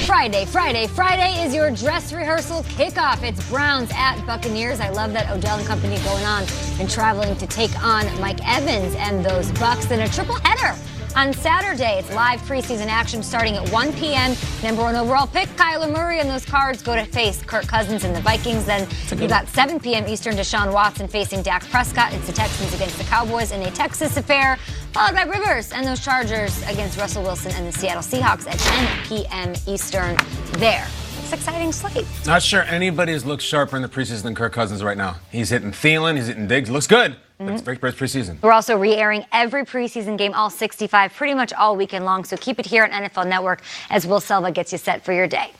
Friday is your dress rehearsal kickoff. It's Browns at Buccaneers. I love that Odell and company going on and traveling to take on Mike Evans and those Bucs. Then a triple header on Saturday. It's live preseason action starting at 1 p.m. Number 1 overall pick, Kyler Murray and those Cards go to face Kirk Cousins and the Vikings. Then you got 7 p.m. Eastern, Deshaun Watson facing Dak Prescott. It's the Texans against the Cowboys in a Texas affair, followed by Rivers and those Chargers against Russell Wilson and the Seattle Seahawks at 10 p.m. Eastern there. It's an exciting slate. Not sure anybody's looked sharper in the preseason than Kirk Cousins right now. He's hitting Thielen, he's hitting Diggs. Looks good. But it's very preseason. We're also re-airing every preseason game, all 65, pretty much all weekend long. So keep it here on NFL Network as Will Selva gets you set for your day.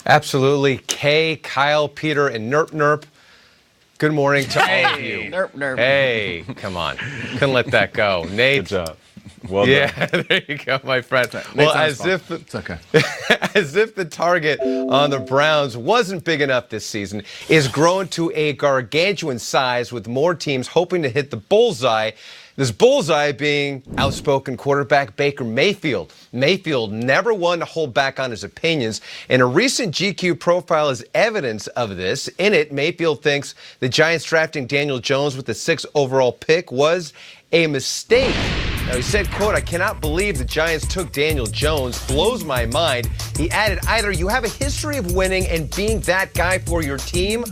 Absolutely. Kay, Kyle, Peter, and Nerp. Good morning to all of you. Nerp. Hey, come on. Couldn't let that go. Nate. Good job. Well done. Yeah, there you go, my friend. Well, as if the target on the Browns wasn't big enough this season, is grown to a gargantuan size with more teams hoping to hit the bullseye. This bullseye being outspoken quarterback Baker Mayfield. Mayfield never one to hold back on his opinions, and a recent GQ profile is evidence of this. In it, Mayfield thinks the Giants drafting Daniel Jones with the 6th overall pick was a mistake. Now, he said, quote, "I cannot believe the Giants took Daniel Jones. Blows my mind." He added, either you have a history of winning and being that guy for your team,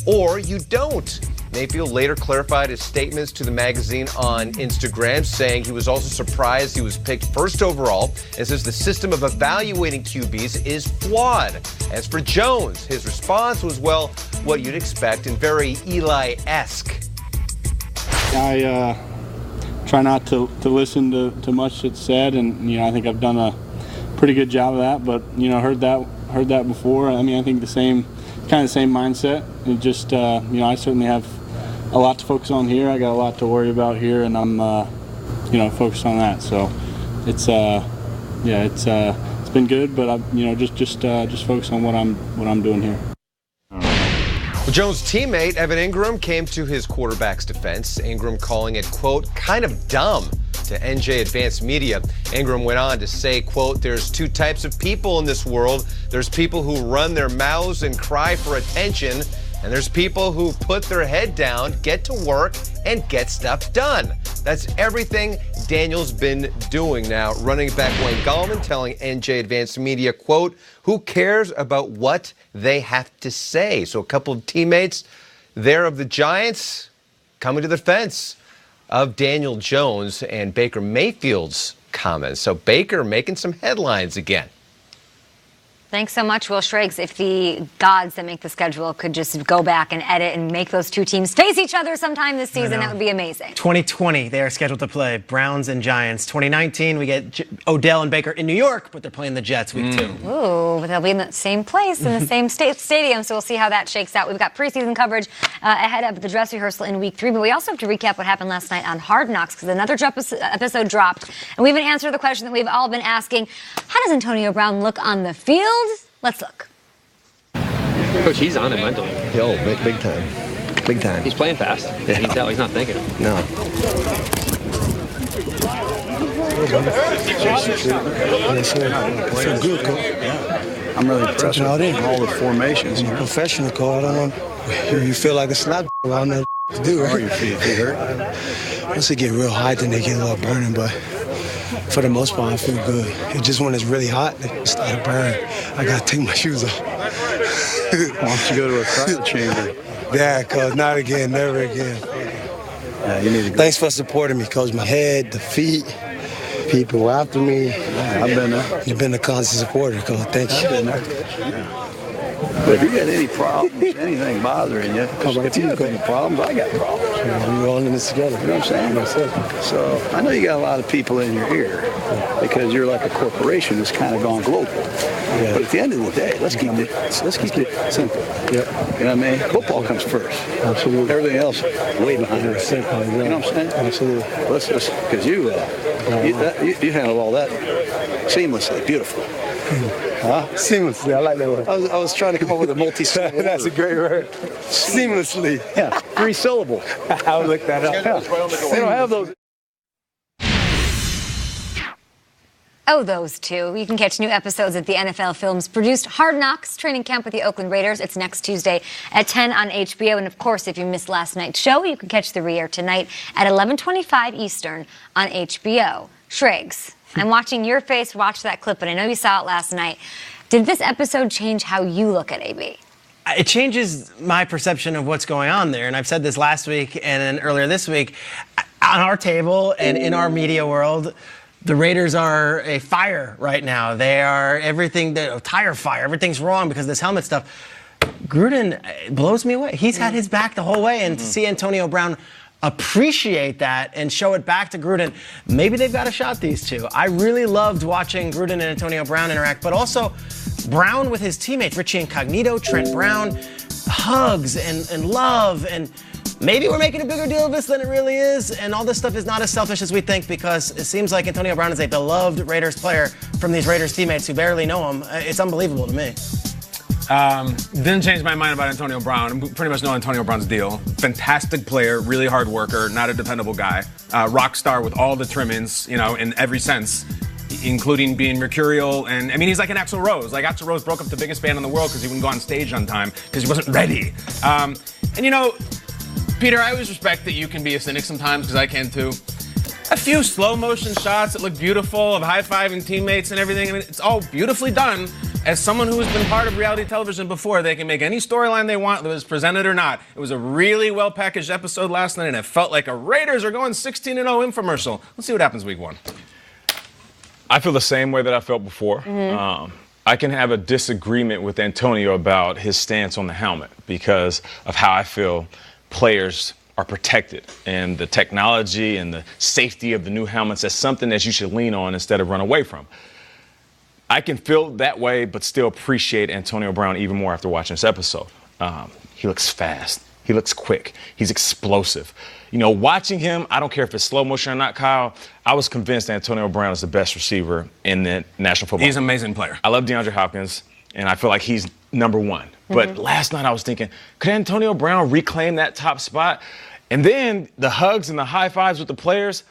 or you don't. Mayfield later clarified his statements to the magazine on Instagram, saying he was also surprised he was picked 1st overall and says the system of evaluating QBs is flawed. As for Jones, his response was, well, what you'd expect and very Eli-esque. I try not to listen to much that's said, and I think I've done a pretty good job of that. But heard that before. I mean, I think the same mindset. It just I certainly have a lot to focus on here. I got a lot to worry about here, and I'm focused on that. So it's been good, but I'm just focus on what I'm doing here. Well, Jones' teammate, Evan Ingram, came to his quarterback's defense. Ingram calling it, quote, kind of dumb to NJ Advanced Media. Ingram went on to say, quote, "There's 2 types of people in this world. There's people who run their mouths and cry for attention, and there's people who put their head down, get to work, and get stuff done." That's everything Daniel's been doing now. Running back Wayne Gallman telling NJ Advanced Media, quote, "Who cares about what they have to say?" So a couple of teammates there of the Giants coming to the defense of Daniel Jones and Baker Mayfield's comments. So Baker making some headlines again. Thanks so much, Will Schraggs. If the gods that make the schedule could just go back and edit and make those 2 teams face each other sometime this season, that would be amazing. 2020, they are scheduled to play Browns and Giants. 2019, we get Odell and Baker in New York, but they're playing the Jets week 2. Ooh, but they'll be in the same place, in the same stadium, so we'll see how that shakes out. We've got preseason coverage ahead of the dress rehearsal in week 3, but we also have to recap what happened last night on Hard Knocks, because another episode dropped, and we haven't answered the question that we've all been asking: how does Antonio Brown look on the field? Let's look. Coach, he's on it mentally. Yo, big time. Big time. He's playing fast. Yeah. He's not thinking. No. Yes, sir. I feel good, Coach. Yeah. I'm really impressed with all the formations. I'm a professional, Coach. I don't know. You feel like a slap. I don't know what to do, right? Your feet hurt? Once they get real hot, then they get a little burning, but for the most part, I feel good. It's just when it's really hot, they start to burn. I got to take my shoes off. Why don't you go to a cryo chamber? Yeah, Coach, not again, never again. Yeah, you need to go. Thanks for supporting me, Coach. My head, the feet, people after me. Yeah, I've been there. You've been a constant supporter, Coach. Thank you. I've been there. Yeah. But if you got any problems, anything bothering you, if you have any problems, I got problems. We're all in this together. You know what I'm saying? So I know you got a lot of people in your ear because you're like a corporation that's kind of gone global. Yeah. But at the end of the day, let's keep it simple. Yep. You know what I mean? Football comes first. Absolutely. Everything else way behind it. You know what I'm saying? Absolutely. Let's because you handle all that seamlessly, beautiful. Huh? Seamlessly. I like that word. I was trying to come up with a multi-syllable That's a great word. Seamlessly. Yeah, 3 syllable. I'll look that up. Yeah. They don't have those. Oh, those two. You can catch new episodes of the NFL Films produced Hard Knocks training camp with the Oakland Raiders. It's next Tuesday at 10 on HBO. And, of course, if you missed last night's show, you can catch the re-air tonight at 11:25 Eastern on HBO. Shriggs, I'm watching your face watch that clip, and I know you saw it last night. Did this episode change how you look at AB? It changes my perception of what's going on there. And I've said this last week and then earlier this week. On our table and in our media world, the Raiders are a fire right now. They are everything, a tire fire. Everything's wrong because of this helmet stuff. Gruden blows me away. He's had his back the whole way. And to see Antonio Brown appreciate that and show it back to Gruden, maybe they've got a shot, these two. I really loved watching Gruden and Antonio Brown interact, but also Brown with his teammates, Richie Incognito, Trent Brown, hugs and love, and maybe we're making a bigger deal of this than it really is, and all this stuff is not as selfish as we think, because it seems like Antonio Brown is a beloved Raiders player from these Raiders teammates who barely know him. It's unbelievable to me. Didn't change my mind about Antonio Brown. I pretty much know Antonio Brown's deal. Fantastic player, really hard worker, not a dependable guy. Rock star with all the trimmings, in every sense, including being mercurial. And I mean, he's like an Axl Rose. Like Axl Rose broke up the biggest band in the world because he wouldn't go on stage on time because he wasn't ready. Peter, I always respect that you can be a cynic sometimes, because I can too. A few slow motion shots that look beautiful of high-fiving teammates and everything. I mean, it's all beautifully done. As someone who has been part of reality television before, they can make any storyline they want, whether it's presented or not. It was a really well-packaged episode last night, and it felt like a Raiders are going 16-0 infomercial. Let's see what happens week 1. I feel the same way that I felt before. I can have a disagreement with Antonio about his stance on the helmet because of how I feel players are protected, and the technology and the safety of the new helmets, that's something that you should lean on instead of run away from. I can feel that way, but still appreciate Antonio Brown even more after watching this episode. He looks fast. He looks quick. He's explosive. Watching him, I don't care if it's slow motion or not, Kyle, I was convinced Antonio Brown is the best receiver in the National Football League. He's an amazing player. I love DeAndre Hopkins, and I feel like he's number one. But last night I was thinking, could Antonio Brown reclaim that top spot? And then the hugs and the high fives with the players,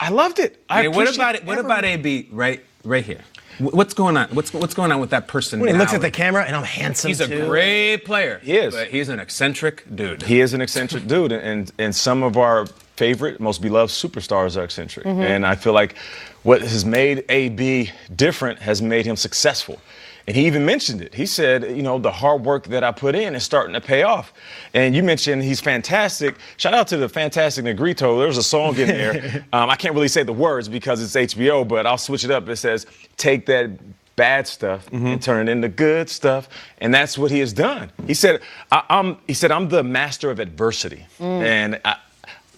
I loved it. What about AB right here? What's going on? What's going on with that person? When he looks at the camera, and I'm handsome too. He's a great player. He is. But he's an eccentric dude. He is an eccentric dude, and some of our favorite, most beloved superstars are eccentric. And I feel like what has made AB different has made him successful. And he even mentioned it. He said, the hard work that I put in is starting to pay off. And you mentioned he's fantastic. Shout out to the Fantastic Negrito. There was a song in there. I can't really say the words because it's HBO, but I'll switch it up. It says, take that bad stuff and turn it into good stuff. And that's what he has done. He said, I'm the master of adversity. And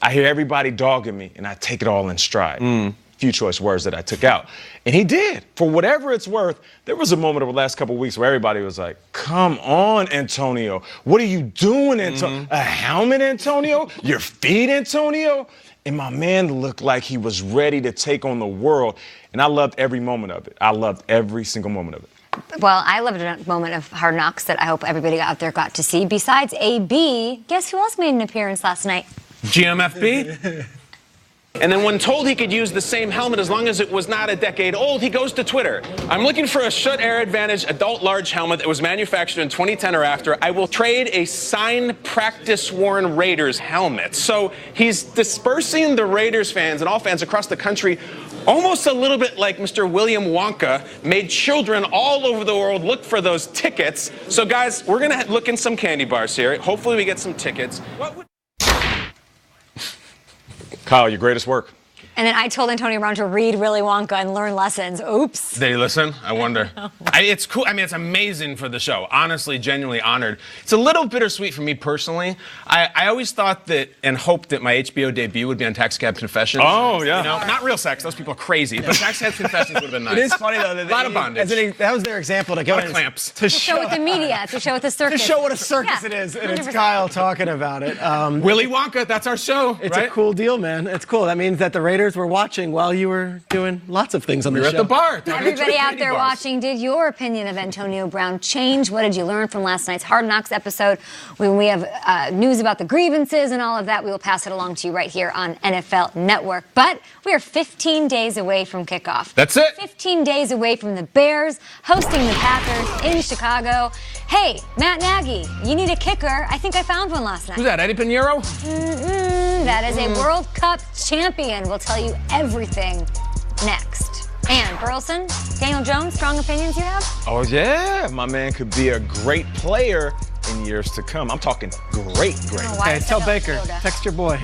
I hear everybody dogging me, and I take it all in stride. Few choice words that I took out. And he did. For whatever it's worth, there was a moment over the last couple of weeks where everybody was like, come on, Antonio. What are you doing, Antonio? A helmet, Antonio? Your feet, Antonio? And my man looked like he was ready to take on the world. And I loved every moment of it. I loved every single moment of it. Well, I loved a moment of Hard Knocks that I hope everybody out there got to see. Besides AB, guess who else made an appearance last night? GMFB? And then when told he could use the same helmet as long as it was not a decade old, he goes to Twitter. I'm looking for a Schutt Air Advantage adult large helmet that was manufactured in 2010 or after. I will trade a signed practice-worn Raiders helmet. So he's dispersing the Raiders fans and all fans across the country, almost a little bit like Mr. William Wonka made children all over the world look for those tickets. So guys, we're going to look in some candy bars here. Hopefully we get some tickets. Kyle, your greatest work. And then I told Antonio Brown to read Willy Wonka and learn lessons. Oops. Did he listen? I wonder. It's cool. I mean, it's amazing for the show. Honestly, genuinely honored. It's a little bittersweet for me personally. I always thought that and hoped that my HBO debut would be on Taxicab Confessions. Oh, yeah. Not real sex. Those people are crazy. But Taxicab Confessions would have been nice. It is funny, though. That a lot of bondage. That was their example to go in. Clamps. To show with the media, to show with the circus. To show what a circus it is. And 100%. It's Kyle talking about it. Willy Wonka, that's our show. It's a cool deal, man. It's cool. That means that the Raiders others were watching while you were doing lots of things on the show. You're at the bar. Everybody out there watching, did your opinion of Antonio Brown change? What did you learn from last night's Hard Knocks episode? When we have news about the grievances and all of that, we will pass it along to you right here on NFL Network. But we are 15 days away from kickoff. That's it. 15 days away from the Bears hosting the Packers in Chicago. Hey, Matt Nagy, you need a kicker. I think I found one last night. Who's that, Eddie Pinheiro? That is a World Cup champion. We'll tell you everything next. And Burleson, Daniel Jones, strong opinions you have? Oh, yeah. My man could be a great player in years to come. I'm talking great. Oh, Hey, tell Baker, text your boy.